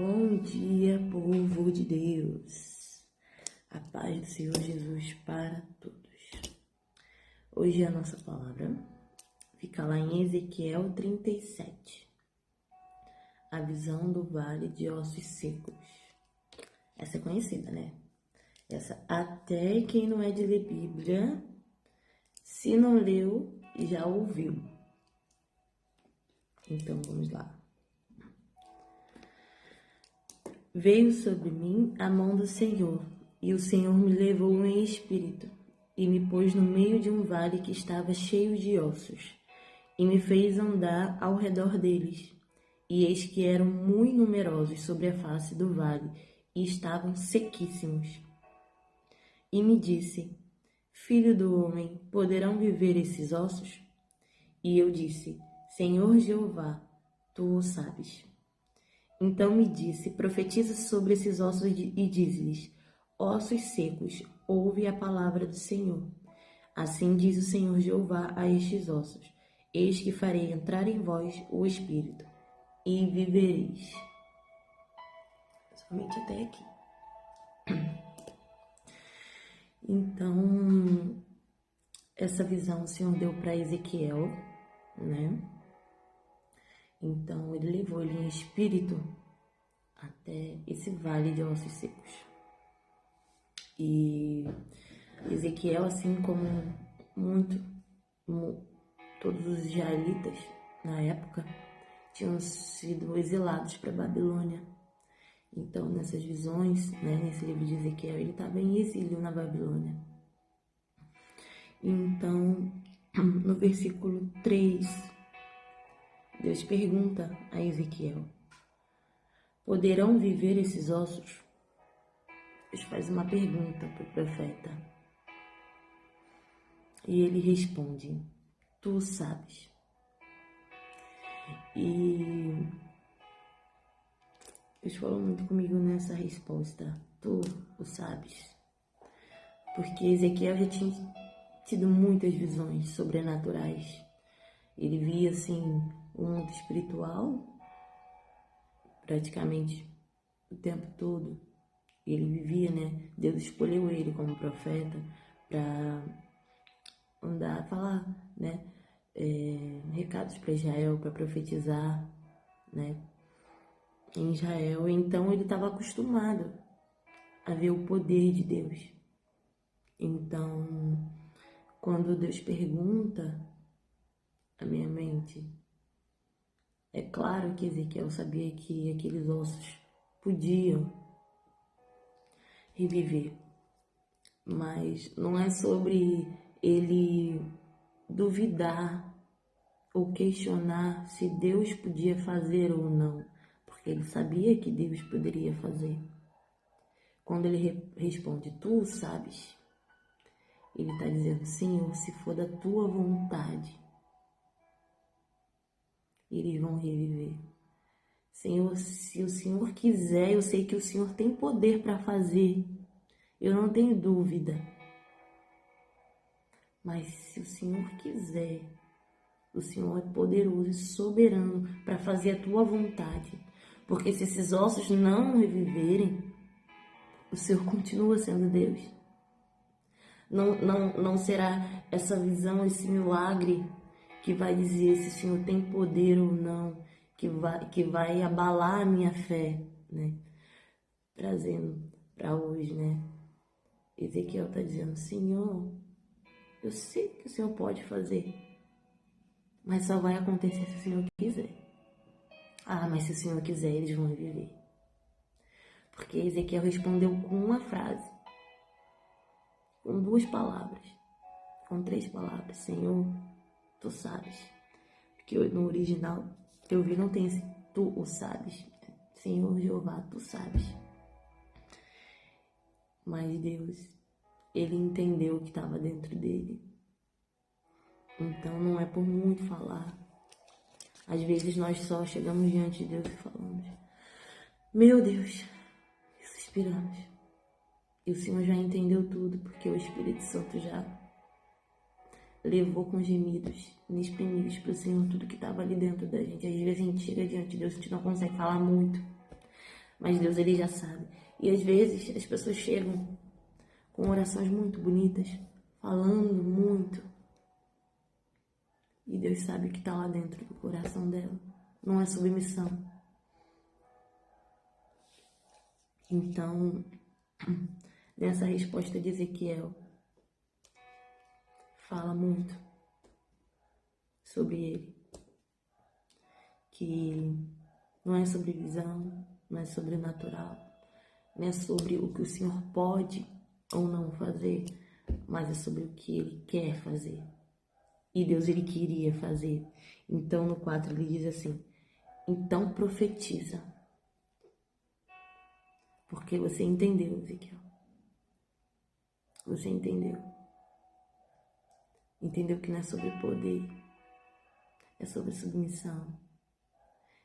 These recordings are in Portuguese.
Bom dia, povo de Deus. A paz do Senhor Jesus para todos. Hoje a nossa palavra fica lá em Ezequiel 37. A visão do vale de ossos secos. Essa é conhecida, né? Essa até quem não é de ler Bíblia, se não leu, já ouviu. Então vamos lá. Veio sobre mim a mão do Senhor, e o Senhor me levou em espírito, e me pôs no meio de um vale que estava cheio de ossos, e me fez andar ao redor deles. E eis que eram muito numerosos sobre a face do vale, e estavam sequíssimos. E me disse: Filho do homem, poderão viver esses ossos? E eu disse: Senhor Jeová, tu o sabes. Então me disse: profetiza sobre esses ossos e dize-lhes: ossos secos, ouve a palavra do Senhor. Assim diz o Senhor Jeová a estes ossos: eis que farei entrar em vós o Espírito, e vivereis. Somente até aqui. Então, essa visão o Senhor deu para Ezequiel, né? Então, ele levou ele em espírito até esse vale de ossos secos. E Ezequiel, assim como todos os israelitas na época, tinham sido exilados para a Babilônia. Então, nessas visões, né, nesse livro de Ezequiel, ele estava em exílio na Babilônia. Então, no versículo 3, Deus pergunta a Ezequiel: poderão viver esses ossos? Deus faz uma pergunta para o profeta. E ele responde: tu sabes. E Deus falou muito comigo nessa resposta: tu o sabes. Porque Ezequiel já tinha tido muitas visões sobrenaturais. Ele via, assim, o mundo espiritual praticamente o tempo todo. Ele vivia, né? Deus escolheu ele como profeta para andar, falar, né? Recados para Israel, para profetizar, né? Em Israel. Então ele estava acostumado a ver o poder de Deus. Então, quando Deus pergunta à minha mente, é claro que Ezequiel sabia que aqueles ossos podiam reviver, mas não é sobre ele duvidar ou questionar se Deus podia fazer ou não, porque ele sabia que Deus poderia fazer. Quando ele responde: tu sabes, ele está dizendo: Senhor, se for da tua vontade, eles vão reviver. Senhor, se o Senhor quiser, eu sei que o Senhor tem poder para fazer, eu não tenho dúvida. Mas se o Senhor quiser, o Senhor é poderoso e soberano para fazer a tua vontade. Porque se esses ossos não reviverem, o Senhor continua sendo Deus. Não será essa visão, esse milagre que vai dizer se o Senhor tem poder ou não, que vai abalar a minha fé, né? Trazendo para hoje, né? Ezequiel está dizendo: Senhor, eu sei que o Senhor pode fazer, mas só vai acontecer se o Senhor quiser. Ah, mas se o Senhor quiser, eles vão viver. Porque Ezequiel respondeu com uma frase, com 2 palavras, com 3 palavras: Senhor, tu sabes. Porque no original que eu vi não tem esse tu o sabes. Senhor Jeová, tu sabes. Mas Deus, ele entendeu o que estava dentro dele. Então não é por muito falar. Às vezes nós só chegamos diante de Deus e falamos: meu Deus, e suspiramos. E o Senhor já entendeu tudo, porque o Espírito Santo já levou com gemidos inexprimíveis para o Senhor tudo que estava ali dentro da gente. Às vezes a gente chega diante de Deus, a gente não consegue falar muito, Mas Deus, Ele já sabe. E às vezes as pessoas chegam com orações muito bonitas, falando muito. E Deus sabe o que está lá dentro do coração dela. Não é submissão. Então, nessa resposta de Ezequiel, fala muito sobre ele. Que não é sobre visão, não é sobre o natural, não é sobre o que o Senhor pode ou não fazer, mas é sobre o que Ele quer fazer. E Deus, Ele queria fazer. Então, no 4, Ele diz assim, então profetiza. Porque você entendeu, Ezequiel. Você entendeu. Entendeu que não é sobre poder, é sobre submissão.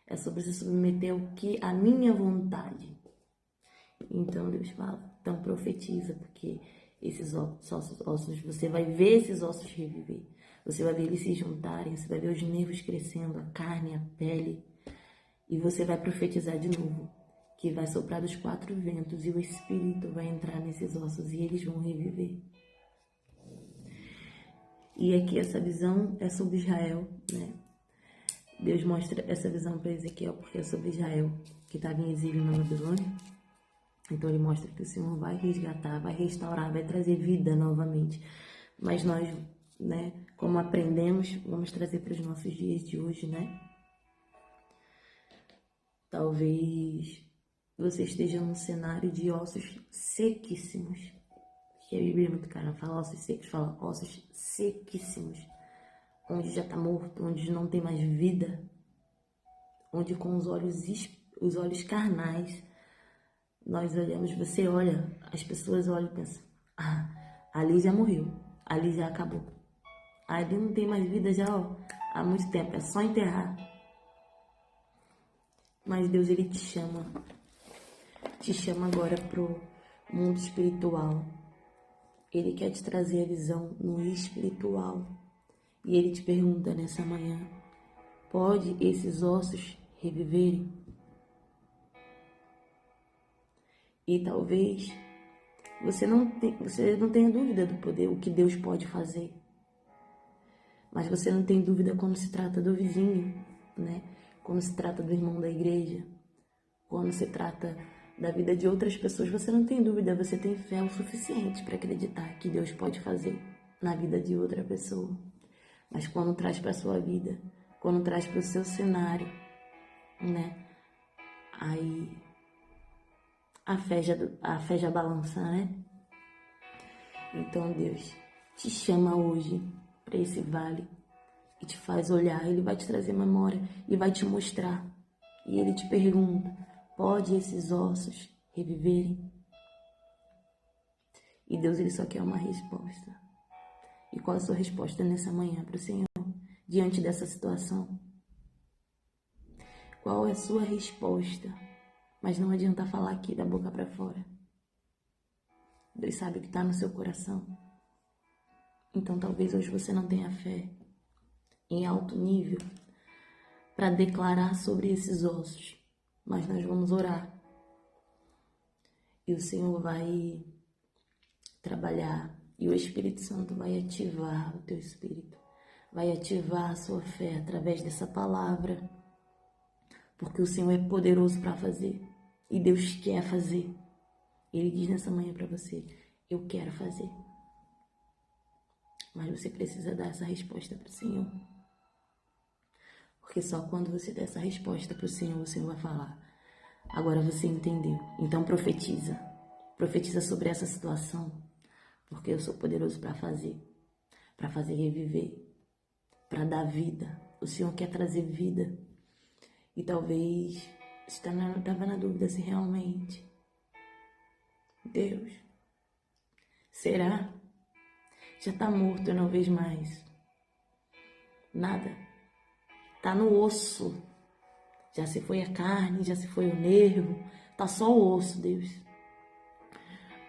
É sobre se submeter ao que a minha vontade. Então Deus fala, então profetiza, porque esses ossos, você vai ver esses ossos reviver. Você vai ver eles se juntarem, você vai ver os nervos crescendo, a carne, a pele. E você vai profetizar de novo, que vai soprar dos 4 ventos e o Espírito vai entrar nesses ossos e eles vão reviver. E aqui essa visão é sobre Israel, né? Deus mostra essa visão para Ezequiel porque é sobre Israel, que estava em exílio na Babilônia. Então ele mostra que o Senhor vai resgatar, vai restaurar, vai trazer vida novamente. Mas nós, né, como aprendemos, vamos trazer para os nossos dias de hoje, né? Talvez você esteja num cenário de ossos sequíssimos. Que a Bíblia é muito clara, fala ossos secos, fala ossos sequíssimos. Onde já está morto, onde não tem mais vida, onde com os olhos carnais, nós olhamos, você olha, as pessoas olham e pensam, ali já morreu, ali já acabou, ali não tem mais vida já, há muito tempo, é só enterrar. Mas Deus, Ele te chama agora pro mundo espiritual. Ele quer te trazer a visão no espiritual. E Ele te pergunta nessa manhã, pode esses ossos reviverem? E talvez você não tenha dúvida do poder, o que Deus pode fazer. Mas você não tem dúvida quando se trata do vizinho, né? Quando se trata do irmão da igreja, quando se trata da vida de outras pessoas, você não tem dúvida, você tem fé o suficiente para acreditar que Deus pode fazer na vida de outra pessoa. Mas quando traz para a sua vida, quando traz para o seu cenário, né? Aí a fé já balança, né? Então Deus te chama hoje para esse vale e te faz olhar. Ele vai te trazer memória e vai te mostrar. E Ele te pergunta, pode esses ossos reviverem? E Deus, Ele só quer uma resposta. E qual a sua resposta nessa manhã para o Senhor, diante dessa situação? Qual é a sua resposta? Mas não adianta falar aqui da boca para fora. Deus sabe o que está no seu coração. Então talvez hoje você não tenha fé em alto nível para declarar sobre esses ossos. Mas nós vamos orar. E o Senhor vai trabalhar. E o Espírito Santo vai ativar o teu espírito. Vai ativar a sua fé através dessa palavra. Porque o Senhor é poderoso para fazer. E Deus quer fazer. Ele diz nessa manhã para você, eu quero fazer. Mas você precisa dar essa resposta para o Senhor. Porque só quando você der essa resposta para o Senhor vai falar, agora você entendeu. Então profetiza. Profetiza sobre essa situação. Porque eu sou poderoso para fazer reviver, para dar vida. O Senhor quer trazer vida. E talvez você estava na dúvida se realmente, Deus, será? Já está morto, eu não vejo mais nada. Está no osso. Já se foi a carne, já se foi o nervo. Está só o osso, Deus.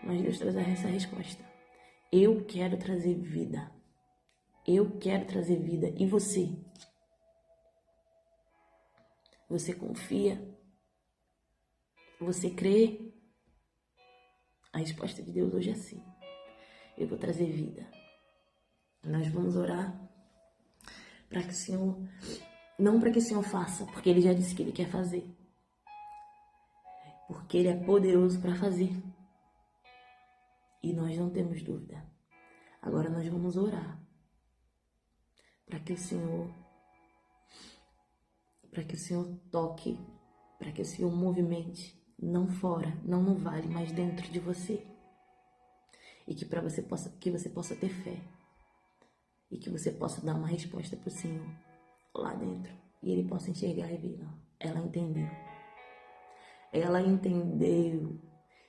Mas Deus traz essa resposta. Eu quero trazer vida. Eu quero trazer vida. E você? Você confia? Você crê? A resposta de Deus hoje é sim. Eu vou trazer vida. Nós vamos orar para que o Senhor, não para que o Senhor faça, porque Ele já disse que Ele quer fazer. Porque Ele é poderoso para fazer. E nós não temos dúvida. Agora nós vamos orar para que o Senhor toque, para que o Senhor movimente, não fora, não no vale, mas dentro de você. E que você possa ter fé. E que você possa dar uma resposta para o Senhor lá dentro. E Ele possa enxergar e ver, não. Ela entendeu. Ela entendeu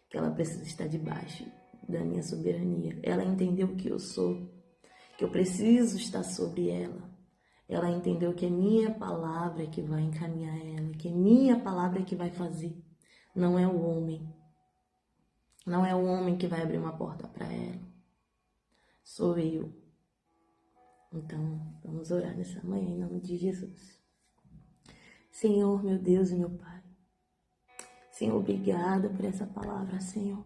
que ela precisa estar debaixo da minha soberania. Ela entendeu que eu sou, que eu preciso estar sobre ela. Ela entendeu que é minha palavra que vai encaminhar ela, que é minha palavra que vai fazer. Não é o homem. Não é o homem que vai abrir uma porta para ela. Sou eu. Então, vamos orar nessa manhã em nome de Jesus. Senhor, meu Deus e meu Pai. Senhor, obrigada por essa palavra, Senhor.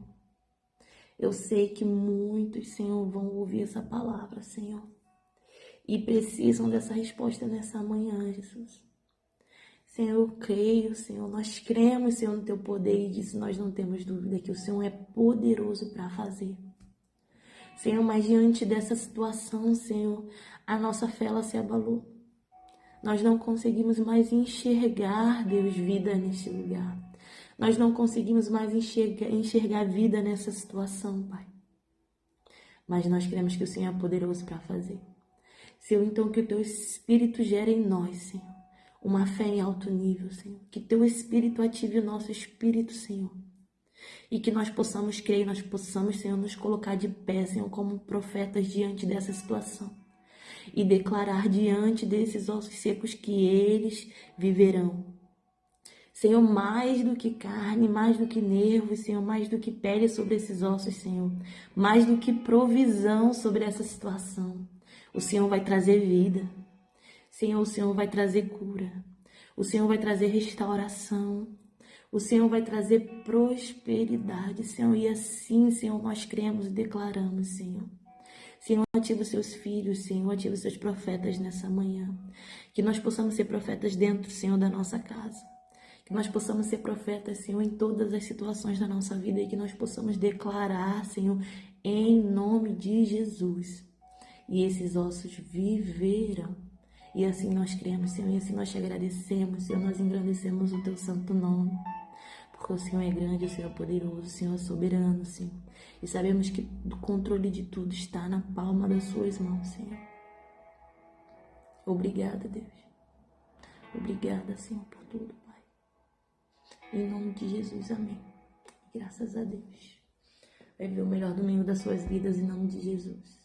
Eu sei que muitos, Senhor, vão ouvir essa palavra, Senhor. E precisam dessa resposta nessa manhã, Jesus. Senhor, eu creio, Senhor, nós cremos, Senhor, no Teu poder e disso nós não temos dúvida que o Senhor é poderoso para fazer. Senhor, mas diante dessa situação, Senhor, a nossa fé, ela se abalou. Nós não conseguimos mais enxergar, Deus, vida neste lugar. Nós não conseguimos mais enxergar vida nessa situação, Pai. Mas nós cremos que o Senhor é poderoso para fazer. Senhor, então que o Teu Espírito gere em nós, Senhor, uma fé em alto nível, Senhor. Que Teu Espírito ative o nosso espírito, Senhor. E que nós possamos crer, nós possamos, Senhor, nos colocar de pé, Senhor, como profetas diante dessa situação. E declarar diante desses ossos secos que eles viverão. Senhor, mais do que carne, mais do que nervos, Senhor, mais do que pele sobre esses ossos, Senhor. Mais do que provisão sobre essa situação. O Senhor vai trazer vida. Senhor, o Senhor vai trazer cura. O Senhor vai trazer restauração. O Senhor vai trazer prosperidade, Senhor. E assim, Senhor, nós cremos e declaramos, Senhor. Senhor, ativa os seus filhos, Senhor, ativa os seus profetas nessa manhã. Que nós possamos ser profetas dentro, Senhor, da nossa casa. Que nós possamos ser profetas, Senhor, em todas as situações da nossa vida. E que nós possamos declarar, Senhor, em nome de Jesus. E esses ossos viverão. E assim nós cremos, Senhor, e assim nós te agradecemos, Senhor, nós engrandecemos o Teu santo nome. Porque o Senhor é grande, o Senhor é poderoso, o Senhor é soberano, Senhor. E sabemos que o controle de tudo está na palma das Suas mãos, Senhor. Obrigada, Deus. Obrigada, Senhor, por tudo, Pai. Em nome de Jesus, amém. Graças a Deus. Vai ver o melhor domingo das suas vidas, em nome de Jesus.